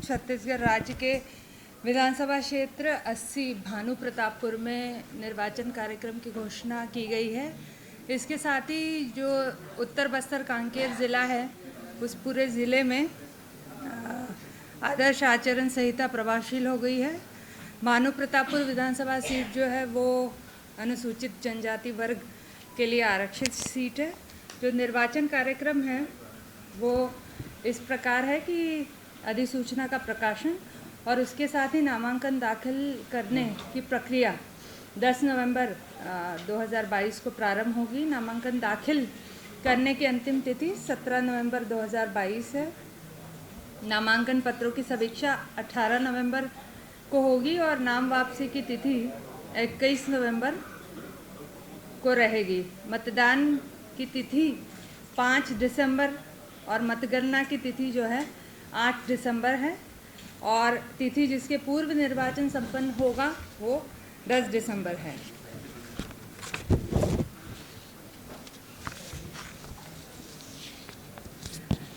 छत्तीसगढ़ राज्य के विधानसभा क्षेत्र 80 भानु प्रतापपुर में निर्वाचन कार्यक्रम की घोषणा की गई है। इसके साथ ही जो उत्तर बस्तर कांकेर ज़िला है उस पूरे ज़िले में आदर्श आचरण संहिता प्रभावशील हो गई है। भानु प्रतापपुर विधानसभा सीट जो है वो अनुसूचित जनजाति वर्ग के लिए आरक्षित सीट है। जो निर्वाचन कार्यक्रम है वो इस प्रकार है कि अधिसूचना का प्रकाशन और उसके साथ ही नामांकन दाखिल करने की प्रक्रिया 10 नवंबर 2022 को प्रारंभ होगी। नामांकन दाखिल करने की अंतिम तिथि 17 नवंबर 2022 है। नामांकन पत्रों की समीक्षा 18 नवंबर को होगी और नाम वापसी की तिथि 21 नवंबर को रहेगी। मतदान की तिथि 5 दिसंबर और मतगणना की तिथि जो है 8 दिसंबर है और तिथि जिसके पूर्व निर्वाचन संपन्न होगा वो 10 दिसंबर है।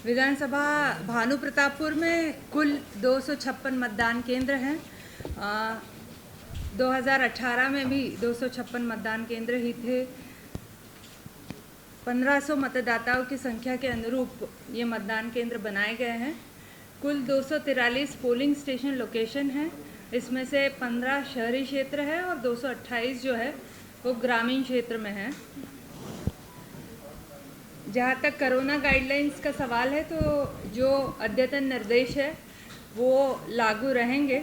विधानसभा भानु प्रतापपुर में कुल 256 मतदान केंद्र हैं। 2018 में भी 256 मतदान केंद्र ही थे। 1500 मतदाताओं की संख्या के अनुरूप ये मतदान केंद्र बनाए गए हैं। कुल 243 पोलिंग स्टेशन लोकेशन है। इसमें से 15 शहरी क्षेत्र है और 228 जो है वो ग्रामीण क्षेत्र में है। जहाँ तक कोरोना गाइडलाइंस का सवाल है तो जो अद्यतन निर्देश है वो लागू रहेंगे।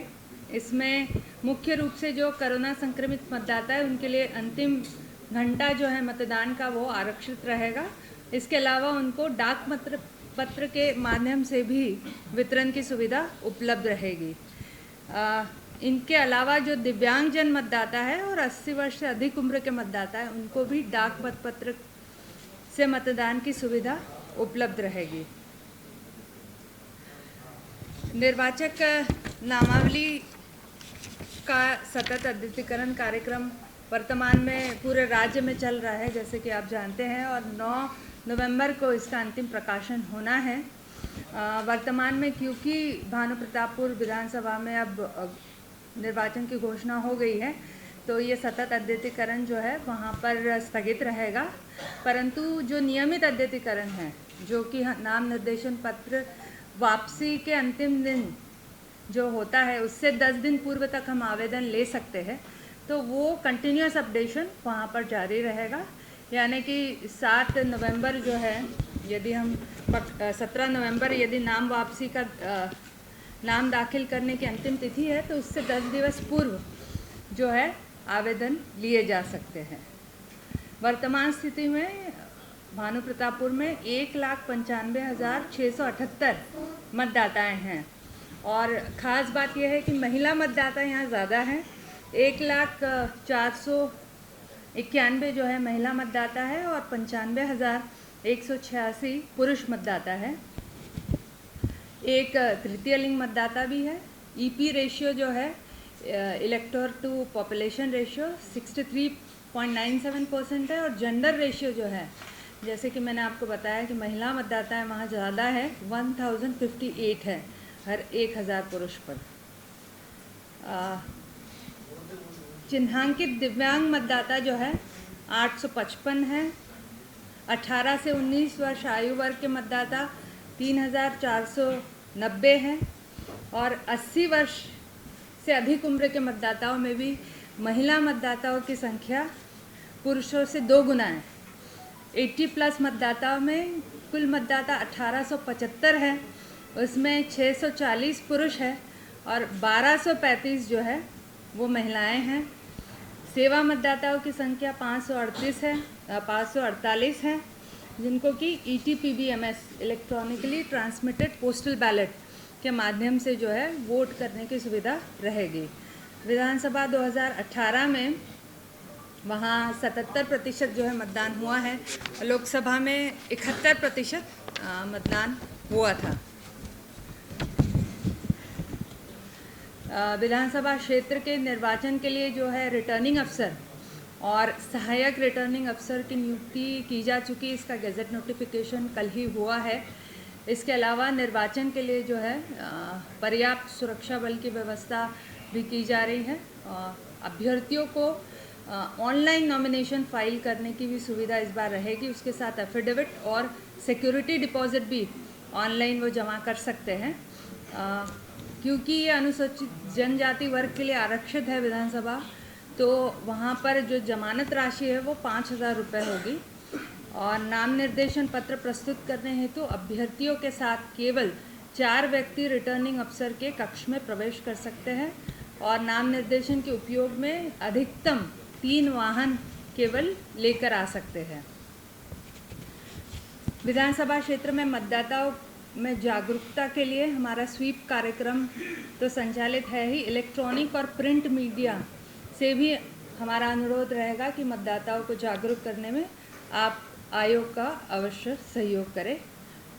इसमें मुख्य रूप से जो कोरोना संक्रमित मतदाता है उनके लिए अंतिम घंटा जो है मतदान का वो आरक्षित रहेगा। इसके अलावा उनको डाक पत्र के माध्यम से भी वितरण की सुविधा उपलब्ध रहेगी। इनके अलावा जो दिव्यांगजन मतदाता है और 80 वर्ष से अधिक उम्र के मतदाता है उनको भी डाक मतपत्र से मतदान की सुविधा उपलब्ध रहेगी। निर्वाचक नामावली का सतत अद्यतनीकरण कार्यक्रम वर्तमान में पूरे राज्य में चल रहा है जैसे कि आप जानते हैं और 9 नवंबर को इसका अंतिम प्रकाशन होना है। वर्तमान में क्योंकि भानु प्रतापपुर विधानसभा में अब निर्वाचन की घोषणा हो गई है तो ये सतत अद्यतनीकरण जो है वहाँ पर स्थगित रहेगा, परंतु जो नियमित अद्यतनीकरण है जो कि नाम निर्देशन पत्र वापसी के अंतिम दिन जो होता है उससे 10 दिन पूर्व तक हम आवेदन ले सकते हैं, तो वो कंटिन्यूस अपडेशन वहाँ पर जारी रहेगा। यानी कि 7 नवंबर जो है यदि हम 17 नवंबर यदि नाम वापसी का नाम दाखिल करने की अंतिम तिथि है तो उससे 10 दिवस पूर्व जो है आवेदन लिए जा सकते हैं। वर्तमान स्थिति में भानु प्रतापपुर में 1,95,678 मतदाताएं हैं और ख़ास बात यह है कि महिला मतदाता यहाँ ज़्यादा हैं। 1,04,91 जो है महिला मतदाता है और 95,186 पुरुष मतदाता है। एक तृतीय लिंग मतदाता भी है। ईपी रेशियो जो है इलेक्टोर टू पॉपुलेशन रेशियो 63.97% है और जेंडर रेशियो जो है जैसे कि मैंने आपको बताया कि महिला मतदाता है वहाँ ज़्यादा है 1058 है हर 1000 पुरुष पर। चिन्हांकित दिव्यांग मतदाता जो है 855 है। 18 से 19 वर्ष आयु वर्ग के मतदाता 3490 हैं और 80 वर्ष से अधिक उम्र के मतदाताओं में भी महिला मतदाताओं की संख्या पुरुषों से 2 गुना है। 80 प्लस मतदाताओं में कुल मतदाता 1875 है, उसमें 640 पुरुष है और 1235 जो है वो महिलाएं हैं। सेवा मतदाताओं की संख्या 548 है जिनको कि ETPBMS electronically transmitted postal ballot के माध्यम से जो है वोट करने की सुविधा रहेगी। विधानसभा 2018 में वहाँ 77% जो है मतदान हुआ है, लोकसभा में 71% मतदान हुआ था। विधानसभा क्षेत्र के निर्वाचन के लिए जो है रिटर्निंग अफसर और सहायक रिटर्निंग अफसर की नियुक्ति की जा चुकी। इसका गैजेट नोटिफिकेशन कल ही हुआ है। इसके अलावा निर्वाचन के लिए जो है पर्याप्त सुरक्षा बल की व्यवस्था भी की जा रही है। अभ्यर्थियों को ऑनलाइन नॉमिनेशन फाइल करने की भी सुविधा इस बार रहेगी। उसके साथ एफिडेविट और सिक्योरिटी डिपॉजिट भी ऑनलाइन वो जमा कर सकते हैं। क्योंकि ये अनुसूचित जनजाति वर्ग के लिए आरक्षित है विधानसभा, तो वहाँ पर जो जमानत राशि है वो 5,000 रुपये होगी। और नाम निर्देशन पत्र प्रस्तुत करने हेतु अभ्यर्थियों के साथ केवल 4 व्यक्ति रिटर्निंग अफसर के कक्ष में प्रवेश कर सकते हैं और नाम निर्देशन के उपयोग में अधिकतम 3 वाहन केवल लेकर आ सकते हैं। विधानसभा क्षेत्र में मतदाताओं में जागरूकता के लिए हमारा स्वीप कार्यक्रम तो संचालित है ही, इलेक्ट्रॉनिक और प्रिंट मीडिया से भी हमारा अनुरोध रहेगा कि मतदाताओं को जागरूक करने में आप आयोग का अवश्य सहयोग करें।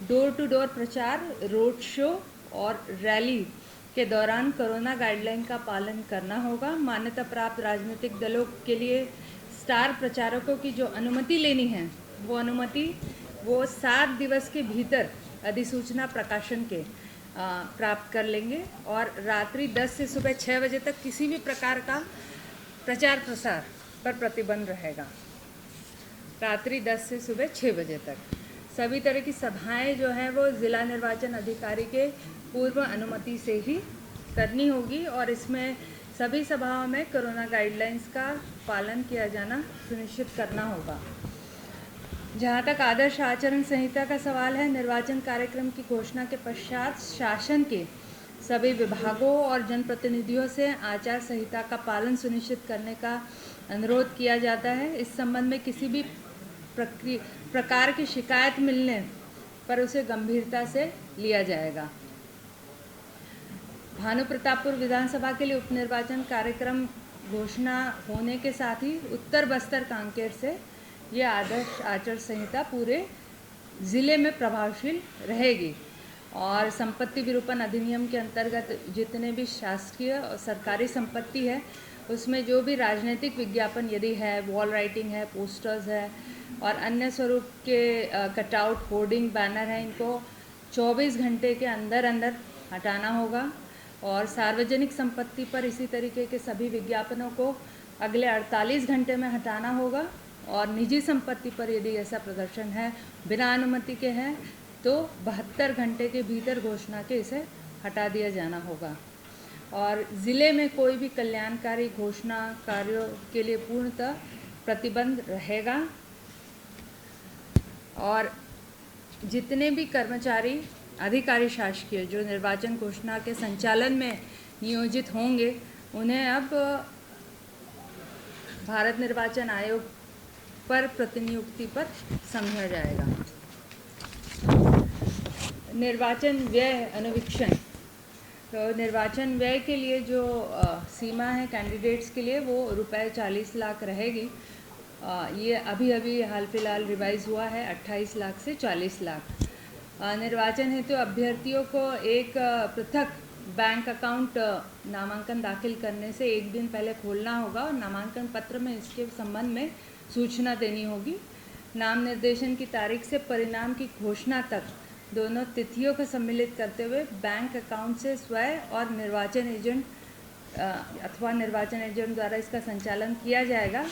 डोर टू डोर प्रचार, रोड शो और रैली के दौरान कोरोना गाइडलाइन का पालन करना होगा। मान्यता प्राप्त राजनीतिक दलों के लिए स्टार प्रचारकों की जो अनुमति लेनी है वो अनुमति 7 दिवस के भीतर अधिसूचना प्रकाशन के प्राप्त कर लेंगे और रात्रि 10 से सुबह 6 बजे तक किसी भी प्रकार का प्रचार प्रसार पर प्रतिबंध रहेगा। रात्रि 10 से सुबह 6 बजे तक सभी तरह की सभाएं जो हैं वो जिला निर्वाचन अधिकारी के पूर्व अनुमति से ही करनी होगी और इसमें सभी सभाओं में कोरोना गाइडलाइंस का पालन किया जाना सुनिश्चित करना होगा। जहाँ तक आदर्श आचरण संहिता का सवाल है, निर्वाचन कार्यक्रम की घोषणा के पश्चात शासन के सभी विभागों और जनप्रतिनिधियों से आचार संहिता का पालन सुनिश्चित करने का अनुरोध किया जाता है। इस संबंध में किसी भी प्रकार की शिकायत मिलने पर उसे गंभीरता से लिया जाएगा। भानु प्रतापपुर विधानसभा के लिए उपनिर्वाचन कार्यक्रम घोषणा होने के साथ ही उत्तर बस्तर कांकेर से ये आदर्श आचार संहिता पूरे ज़िले में प्रभावशील रहेगी और संपत्ति विरूपण अधिनियम के अंतर्गत जितने भी शासकीय और सरकारी संपत्ति है उसमें जो भी राजनीतिक विज्ञापन यदि है, वॉल राइटिंग है, पोस्टर्स है और अन्य स्वरूप के कटआउट, होर्डिंग, बैनर हैं, इनको 24 घंटे के अंदर अंदर हटाना होगा और सार्वजनिक संपत्ति पर इसी तरीके के सभी विज्ञापनों को अगले 48 घंटे में हटाना होगा और निजी संपत्ति पर यदि ऐसा प्रदर्शन है बिना अनुमति के है तो 72 घंटे के भीतर घोषणा के इसे हटा दिया जाना होगा। और ज़िले में कोई भी कल्याणकारी घोषणा कार्यों के लिए पूर्णतः प्रतिबंध रहेगा और जितने भी कर्मचारी, अधिकारी शासकीय जो निर्वाचन घोषणा के संचालन में नियोजित होंगे उन्हें अब भारत निर्वाचन आयोग पर प्रतिनियुक्ति पर समझा जाएगा। निर्वाचन व्यय अनुवीक्षण, तो निर्वाचन व्यय के लिए जो सीमा है कैंडिडेट्स के लिए वो ₹40 लाख रहेगी। ये अभी हाल फिलहाल रिवाइज हुआ है 28 लाख से 40 लाख। निर्वाचन हेतु अभ्यर्थियों को एक पृथक बैंक अकाउंट नामांकन दाखिल करने से एक दिन पहले खोलना होगा और नामांकन पत्र में इसके संबंध में सूचना देनी होगी। नाम निर्देशन की तारीख से परिणाम की घोषणा तक दोनों तिथियों को सम्मिलित करते हुए बैंक अकाउंट से स्वयं और निर्वाचन एजेंट अथवा निर्वाचन एजेंट द्वारा इसका संचालन किया जाएगा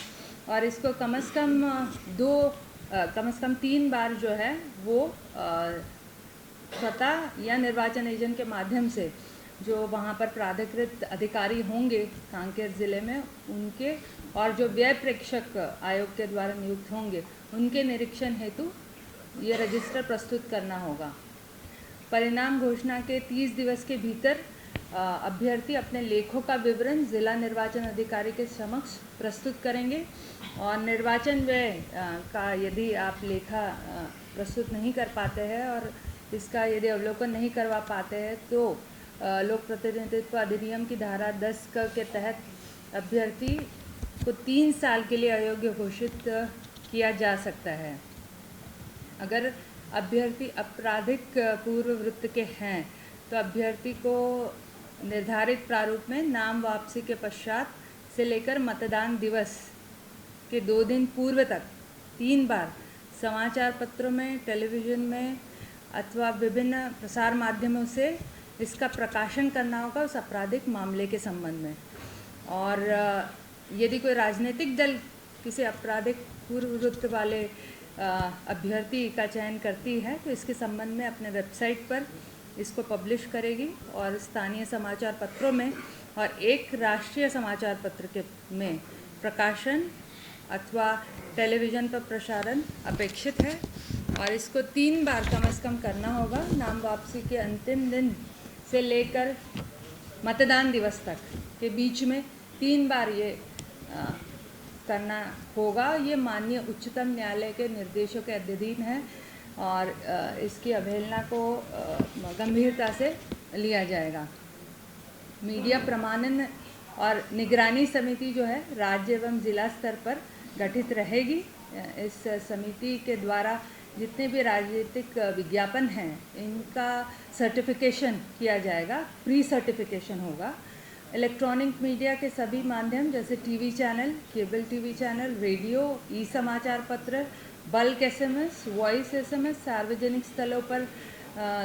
और इसको कम से कम 3 बार जो है वो स्वतः या निर्वाचन एजेंट के माध्यम से जो वहाँ पर प्राधिकृत अधिकारी होंगे कांकेर ज़िले में उनके और जो व्यय प्रेक्षक आयोग के द्वारा नियुक्त होंगे उनके निरीक्षण हेतु ये रजिस्टर प्रस्तुत करना होगा। परिणाम घोषणा के 30 दिवस के भीतर अभ्यर्थी अपने लेखों का विवरण जिला निर्वाचन अधिकारी के समक्ष प्रस्तुत करेंगे और निर्वाचन व्यय का यदि आप लेखा प्रस्तुत नहीं कर पाते हैं और इसका यदि अवलोकन नहीं करवा पाते हैं तो लोक प्रतिनिधित्व अधिनियम की धारा 10 के तहत अभ्यर्थी को 3 साल के लिए अयोग्य घोषित किया जा सकता है। अगर अभ्यर्थी आपराधिक पूर्व वृत्त के हैं तो अभ्यर्थी को निर्धारित प्रारूप में नाम वापसी के पश्चात से लेकर मतदान दिवस के 2 दिन पूर्व तक 3 बार समाचार पत्रों में, टेलीविज़न में, अथवा विभिन्न प्रसार माध्यमों से इसका प्रकाशन करना होगा उस आपराधिक मामले के संबंध में। और यदि कोई राजनीतिक दल किसी आपराधिक पूर्ववृत्त वाले अभ्यर्थी का चयन करती है तो इसके संबंध में अपने वेबसाइट पर इसको पब्लिश करेगी और स्थानीय समाचार पत्रों में और एक राष्ट्रीय समाचार पत्र के में प्रकाशन अथवा टेलीविज़न पर प्रसारण अपेक्षित है। और इसको 3 बार कम से कम करना होगा। नाम वापसी के अंतिम दिन से लेकर मतदान दिवस तक के बीच में 3 बार ये करना होगा। ये माननीय उच्चतम न्यायालय के निर्देशों के अधीन है और इसकी अवहेलना को गंभीरता से लिया जाएगा। मीडिया प्रमाणन और निगरानी समिति जो है राज्य एवं जिला स्तर पर गठित रहेगी। इस समिति के द्वारा जितने भी राजनीतिक विज्ञापन हैं इनका सर्टिफिकेशन किया जाएगा, प्री सर्टिफिकेशन होगा। इलेक्ट्रॉनिक मीडिया के सभी माध्यम जैसे TV channel, cable TV channel, radio, e समाचार पत्र, बल्क एसएमएस, वॉइस एसएमएस, सार्वजनिक स्थलों पर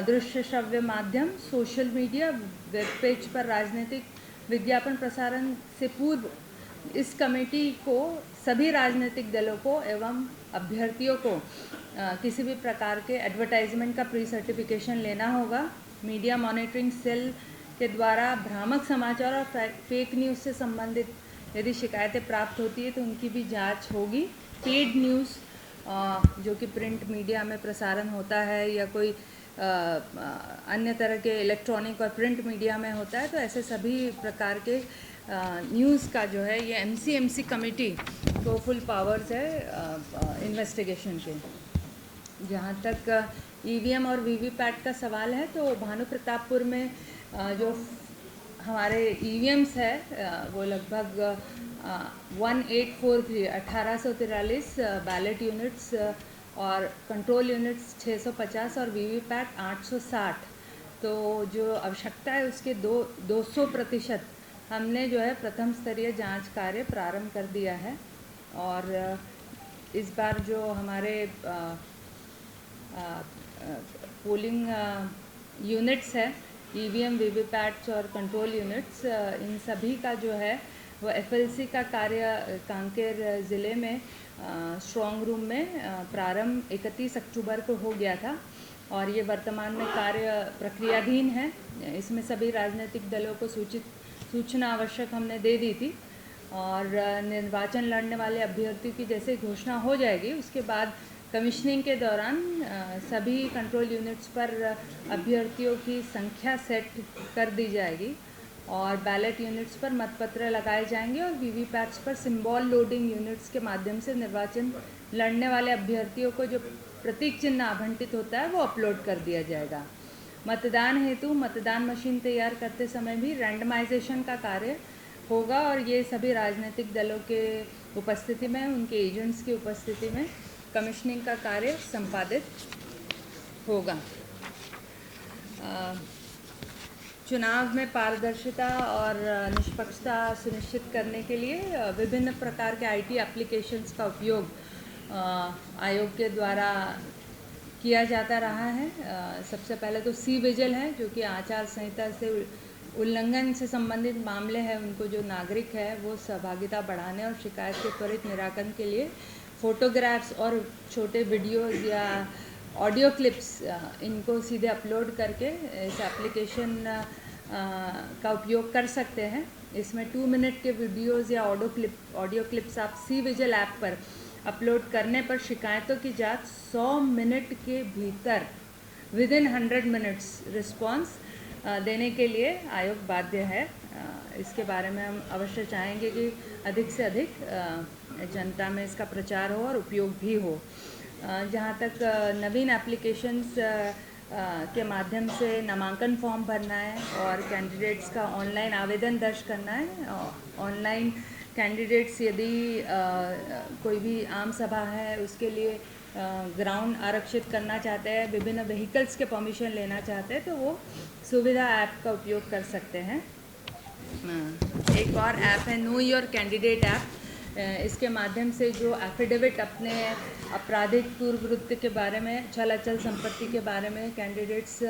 दृश्य श्रव्य माध्यम, सोशल मीडिया, वेब पेज पर राजनीतिक विज्ञापन प्रसारण से पूर्व इस कमेटी को सभी राजनीतिक दलों को एवं अभ्यर्थियों को किसी भी प्रकार के एडवर्टाइजमेंट का प्री सर्टिफिकेशन लेना होगा। मीडिया मॉनिटरिंग सेल के द्वारा भ्रामक समाचार और फेक न्यूज़ से संबंधित यदि शिकायतें प्राप्त होती है तो उनकी भी जांच होगी। पेड न्यूज़ जो कि प्रिंट मीडिया में प्रसारण होता है या कोई अन्य तरह के इलेक्ट्रॉनिक और प्रिंट मीडिया में होता है तो ऐसे सभी प्रकार के न्यूज़ का जो है ये एमसीएमसी कमेटी को फुल पावर्स है इन्वेस्टिगेशन के। जहाँ तक ईवीएम और वीवीपैट का सवाल है तो भानु प्रतापपुर में जो हमारे ईवीएम्स है वो लगभग 1843 बैलेट यूनिट्स और कंट्रोल यूनिट्स 650 और वीवीपैट 860। तो जो आवश्यकता है उसके 200% हमने जो है प्रथम स्तरीय जांच कार्य प्रारंभ कर दिया है। और इस बार जो हमारे पोलिंग यूनिट्स है, ईवीएम, वीवीपैट्स और कंट्रोल यूनिट्स, इन सभी का जो है वो एफएलसी का कार्य कांकेर ज़िले में स्ट्रॉन्ग रूम में प्रारंभ 31 अक्टूबर को हो गया था और ये वर्तमान में कार्य प्रक्रियाधीन है। इसमें सभी राजनीतिक दलों को सूचना आवश्यक हमने दे दी थी और निर्वाचन लड़ने वाले अभ्यर्थियों की जैसे घोषणा हो जाएगी उसके बाद कमिश्निंग के दौरान सभी कंट्रोल यूनिट्स पर अभ्यर्थियों की संख्या सेट कर दी जाएगी और बैलेट यूनिट्स पर मतपत्र लगाए जाएंगे और वीवीपैट्स पर सिंबल लोडिंग यूनिट्स के माध्यम से निर्वाचन लड़ने वाले अभ्यर्थियों को जो प्रतीक चिन्ह आवंटित होता है वो अपलोड कर दिया जाएगा। मतदान हेतु मतदान मशीन तैयार करते समय भी रैंडमाइजेशन का कार्य होगा और ये सभी राजनीतिक दलों के उपस्थिति में, उनके एजेंट्स की उपस्थिति में कमिश्निंग का कार्य संपादित होगा। चुनाव में पारदर्शिता और निष्पक्षता सुनिश्चित करने के लिए विभिन्न प्रकार के आईटी एप्लीकेशंस का उपयोग आयोग के द्वारा किया जाता रहा है। सबसे पहले तो सी विजिल है जो कि आचार संहिता से उल्लंघन से संबंधित मामले हैं उनको जो नागरिक है वो सहभागिता बढ़ाने और शिकायत के त्वरित निराकरण के लिए फ़ोटोग्राफ्स और छोटे वीडियोज़ या ऑडियो क्लिप्स इनको सीधे अपलोड करके इस एप्लीकेशन का उपयोग कर सकते हैं। इसमें 2 मिनट के वीडियोज़ या ऑडियो क्लिप्स आप सी विजिल ऐप पर अपलोड करने पर शिकायतों की जांच 100 मिनट के भीतर विदिन 100 मिनट्स रिस्पांस देने के लिए आयोग बाध्य है। इसके बारे में हम अवश्य चाहेंगे कि अधिक से अधिक जनता में इसका प्रचार हो और उपयोग भी हो। जहाँ तक नवीन एप्लीकेशंस के माध्यम से नामांकन फॉर्म भरना है और कैंडिडेट्स का ऑनलाइन आवेदन दर्ज करना है। ऑनलाइन कैंडिडेट्स यदि कोई भी आम सभा है उसके लिए ग्राउंड आरक्षित करना चाहते हैं, विभिन्न व्हीकल्स के परमिशन लेना चाहते हैं तो वो सुविधा ऐप का उपयोग कर सकते हैं। एक और ऐप है नो योर कैंडिडेट ऐप इसके माध्यम से जो एफिडेविट अपने आपराधिक पूर्ववृत्ति के बारे में, चल अचल संपत्ति के बारे में कैंडिडेट्स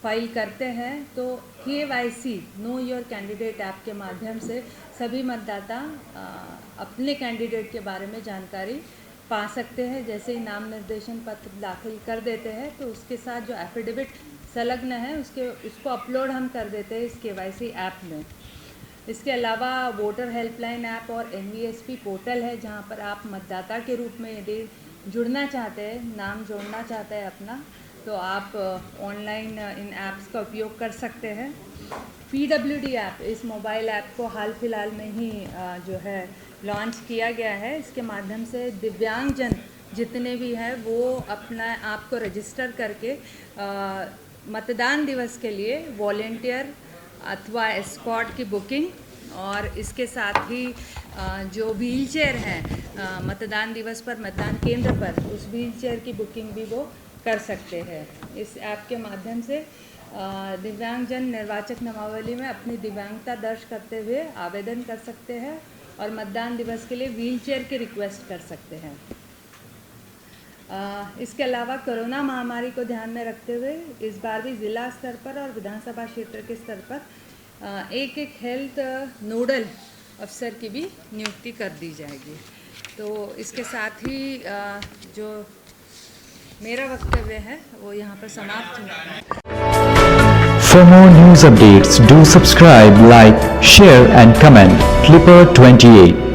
फाइल करते हैं, तो KYC know your candidate app के माध्यम से सभी मतदाता अपने कैंडिडेट के बारे में जानकारी पा सकते हैं। जैसे ही नाम निर्देशन पत्र दाखिल कर देते हैं तो उसके साथ जो एफिडेविट संलग्न है उसको अपलोड हम कर देते हैं इस KYC ऐप में। इसके अलावा वोटर हेल्पलाइन ऐप और NVSP पोर्टल है, जहां पर आप मतदाता के रूप में यदि जुड़ना चाहते हैं, नाम जोड़ना चाहते हैं अपना, तो आप ऑनलाइन इन ऐप्स का उपयोग कर सकते हैं। PWD ऐप, इस मोबाइल ऐप को हाल फिलहाल में ही जो है लॉन्च किया गया है। इसके माध्यम से दिव्यांगजन जितने भी हैं वो अपना आप को रजिस्टर करके मतदान दिवस के लिए वॉलेंटियर अथवा एस्कॉर्ट की बुकिंग, और इसके साथ ही जो व्हीलचेयर है मतदान दिवस पर मतदान केंद्र पर, उस व्हीलचेयर की बुकिंग भी वो कर सकते हैं। इस ऐप के माध्यम से दिव्यांगजन निर्वाचक नामावली में अपनी दिव्यांगता दर्ज करते हुए आवेदन कर सकते हैं और मतदान दिवस के लिए व्हीलचेयर की रिक्वेस्ट कर सकते हैं। इसके अलावा कोरोना महामारी को ध्यान में रखते हुए इस बार भी ज़िला स्तर पर और विधानसभा क्षेत्र के स्तर पर एक हेल्थ नोडल अफसर की भी नियुक्ति कर दी जाएगी। तो इसके साथ ही जो मेरा वक्तव्य है वो यहाँ पर समाप्त होता है। For more news updates, do subscribe, like, share and comment. Clipper 28